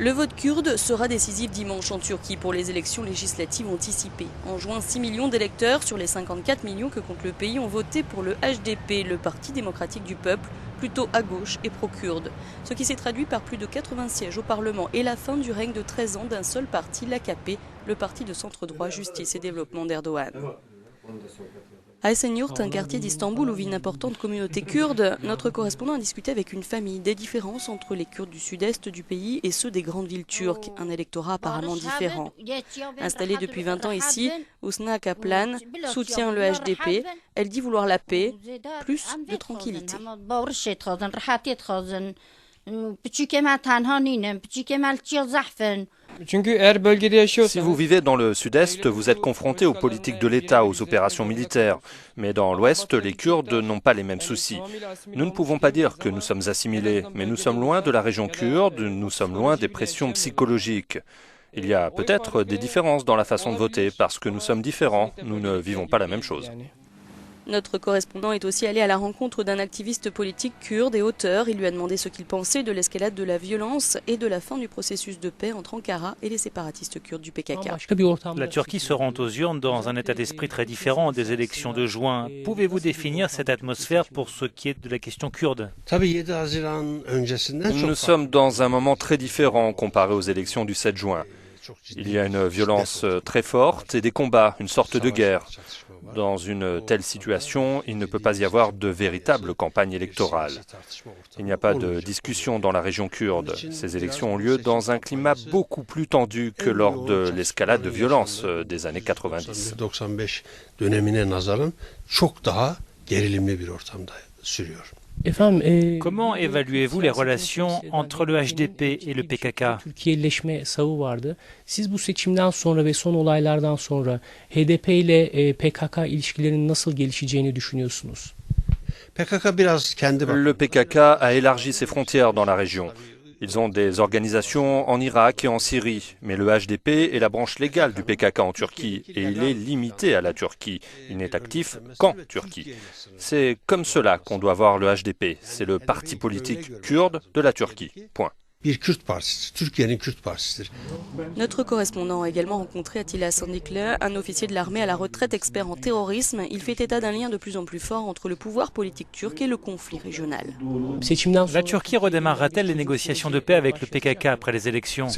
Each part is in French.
Le vote kurde sera décisif dimanche en Turquie pour les élections législatives anticipées. En juin, 6 millions d'électeurs sur les 54 millions que compte le pays ont voté pour le HDP, le Parti démocratique du peuple, plutôt à gauche et pro-kurde. Ce qui s'est traduit par plus de 80 sièges au Parlement et la fin du règne de 13 ans d'un seul parti, l'AKP, le parti de centre-droit, justice et développement d'Erdogan. À Esenyurt, un quartier d'Istanbul où vit une importante communauté kurde, notre correspondant a discuté avec une famille des différences entre les Kurdes du sud-est du pays et ceux des grandes villes turques, un électorat apparemment différent. Installée depuis 20 ans ici, Usna Kaplan soutient le HDP. Elle dit vouloir la paix, plus de tranquillité. Si vous vivez dans le sud-est, vous êtes confronté aux politiques de l'État, aux opérations militaires. Mais dans l'ouest, les Kurdes n'ont pas les mêmes soucis. Nous ne pouvons pas dire que nous sommes assimilés, mais nous sommes loin de la région kurde, nous sommes loin des pressions psychologiques. Il y a peut-être des différences dans la façon de voter, parce que nous sommes différents, nous ne vivons pas la même chose. Notre correspondant est aussi allé à la rencontre d'un activiste politique kurde et auteur. Il lui a demandé ce qu'il pensait de l'escalade de la violence et de la fin du processus de paix entre Ankara et les séparatistes kurdes du PKK. La Turquie se rend aux urnes dans un état d'esprit très différent des élections de juin. Pouvez-vous définir cette atmosphère pour ce qui est de la question kurde? Nous sommes dans un moment très différent comparé aux élections du 7 juin. Il y a une violence très forte et des combats, une sorte de guerre. Dans une telle situation, il ne peut pas y avoir de véritable campagne électorale. Il n'y a pas de discussion dans la région kurde. Ces élections ont lieu dans un climat beaucoup plus tendu que lors de l'escalade de violence des années 90. Comment évaluez-vous les relations entre le HDP et le PKK? Siz bu seçimden sonra ve son olaylardan sonra HDP ile PKK ilişkilerinin nasıl gelişeceğini düşünüyorsunuz? Le PKK a élargi ses frontières dans la région. Ils ont des organisations en Irak et en Syrie, mais le HDP est la branche légale du PKK en Turquie et il est limité à la Turquie. Il n'est actif qu'en Turquie. C'est comme cela qu'on doit voir le HDP. C'est le parti politique kurde de la Turquie. Point. Notre correspondant a également rencontré Attila Sandikle, un officier de l'armée à la retraite expert en terrorisme. Il fait état d'un lien de plus en plus fort entre le pouvoir politique turc et le conflit régional. La Turquie redémarrera-t-elle les négociations de paix avec le PKK après les élections?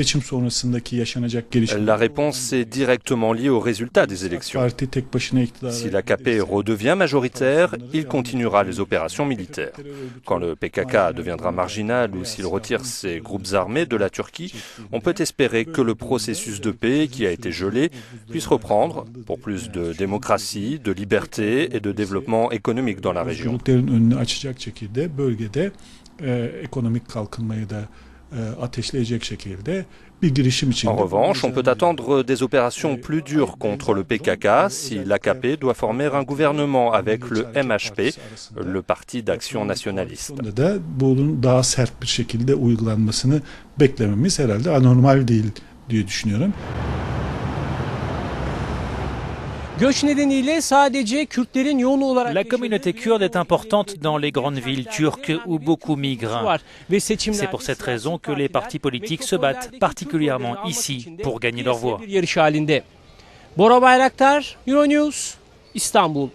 La réponse est directement liée au résultat des élections. Si l'AKP redevient majoritaire, il continuera les opérations militaires. Quand le PKK deviendra marginal ou s'il retire ses groupes armés de la Turquie, on peut espérer que le processus de paix qui a été gelé puisse reprendre pour plus de démocratie, de liberté et de développement économique dans la région. En revanche, on peut attendre des opérations plus dures contre le PKK si l'AKP doit former un gouvernement avec le MHP, le Parti d'Action Nationaliste. La communauté kurde est importante dans les grandes villes turques où beaucoup migrent. C'est pour cette raison que les partis politiques se battent, particulièrement ici, pour gagner leur voix. Bora Bayraktar, Euronews, İstanbul.